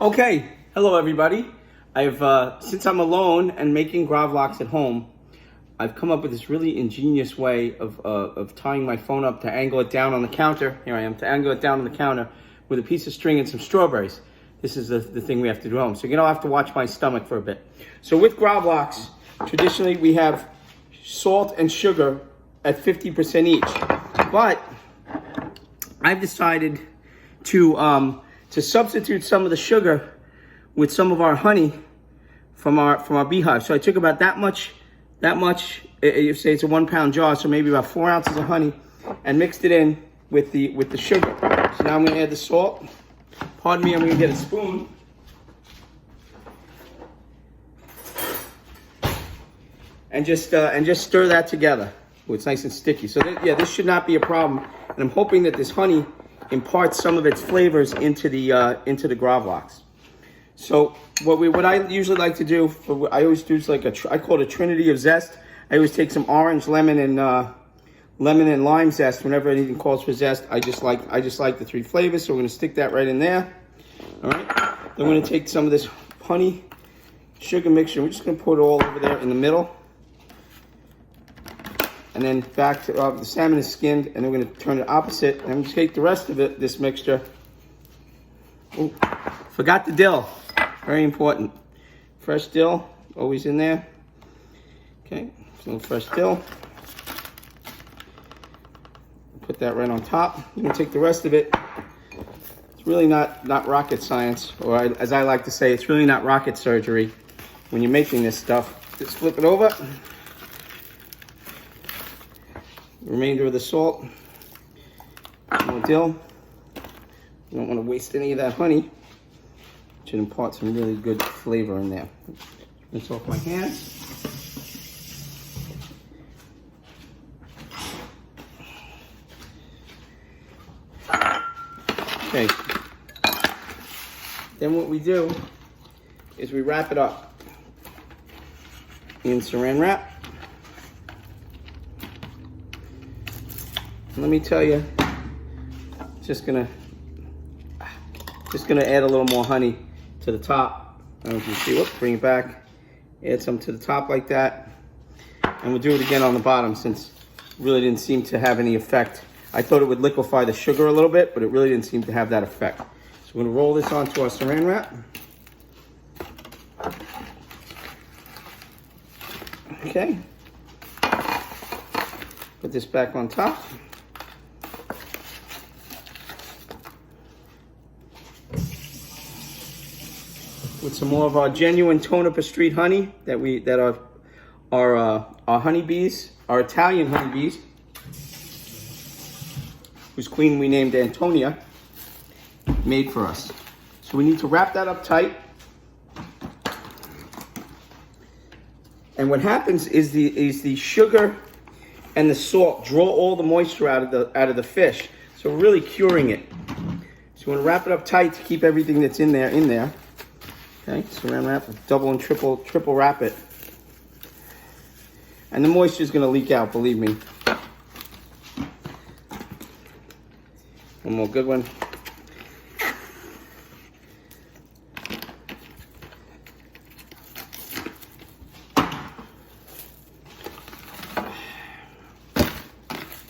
Okay, hello everybody. Since I'm alone and making Gravlax at home, I've come up with this really ingenious way of tying my phone up to angle it down on the counter. Here I am, to angle it down on the counter with a piece of string and some strawberries. This is the thing we have to do at home. So I'll have to watch my stomach for a bit. So with Gravlax, traditionally we have salt and sugar at 50% each. But I've decided to substitute some of the sugar with some of our honey from our beehive. So I took about that much, you say it's a 1 pound jar, so maybe about 4 ounces of honey, and mixed it in with the sugar. So now I'm gonna add the salt. Pardon me, I'm gonna get a spoon. And just stir that together. Oh, it's nice and sticky. So yeah, this should not be a problem. And I'm hoping that this honey imparts some of its flavors into the Gravlax. So what I usually like to do, I always do I call it a trinity of zest. I always take some orange, lemon, and lime zest. Whenever anything calls for zest, I just like the 3 flavors. So we're gonna stick that right in there. All right. Then we're gonna take some of this honey sugar mixture. We're just gonna put it all over there in the middle. And then back to the salmon is skinned, and then we're gonna turn it opposite. And I'm gonna take the rest of it, this mixture. Oh, forgot the dill. Very important. Fresh dill, always in there. Okay, some fresh dill. Put that right on top. I'm gonna take the rest of it. It's really not rocket science, or as I like to say, it's really not rocket surgery when you're making this stuff. Just flip it over. Remainder of the salt, more dill. You don't want to waste any of that honey. It should impart some really good flavor in there. Rinse off my hands. Okay. Then what we do is we wrap it up in saran wrap. Let me tell you, just gonna add a little more honey to the top. I don't know if you see. Whoop, bring it back. Add some to the top like that, and we'll do it again on the bottom since it really didn't seem to have any effect. I thought it would liquefy the sugar a little bit, but it really didn't seem to have that effect. So we're gonna roll this onto our saran wrap. Okay. Put this back on top. With some more of our genuine Tonopah Street honey that our honeybees, our Italian honeybees, whose queen we named Antonia, made for us. So we need to wrap that up tight. And what happens is the sugar and the salt draw all the moisture out of the fish. So we're really curing it. So we're gonna wrap it up tight to keep everything that's in there. Okay, saran wrap, double and triple wrap it. And the moisture is gonna leak out, believe me. One more good one.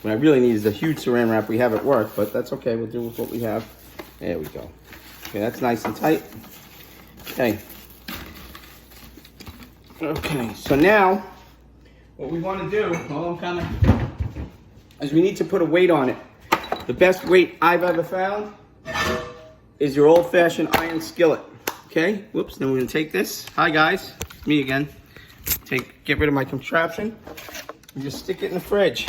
What I really need is a huge saran wrap we have at work, but that's okay, we'll do with what we have. There we go. Okay, that's nice and tight. Okay. Okay, so now what we want to do, is we need to put a weight on it. The best weight I've ever found is your old-fashioned iron skillet. Okay, whoops, then we're gonna take this. Hi guys, it's me again. Get rid of my contraption and just stick it in the fridge.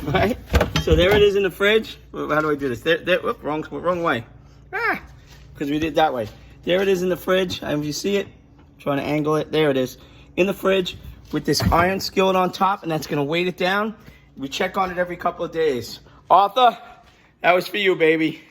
All right. So there it is in the fridge. How do I do this? Whoop, wrong way. Because we did that way. There it is in the fridge. If you see it, trying to angle it. There it is in the fridge with this iron skillet on top, and that's going to weight it down. We check on it every couple of days. Arthur, that was for you, baby.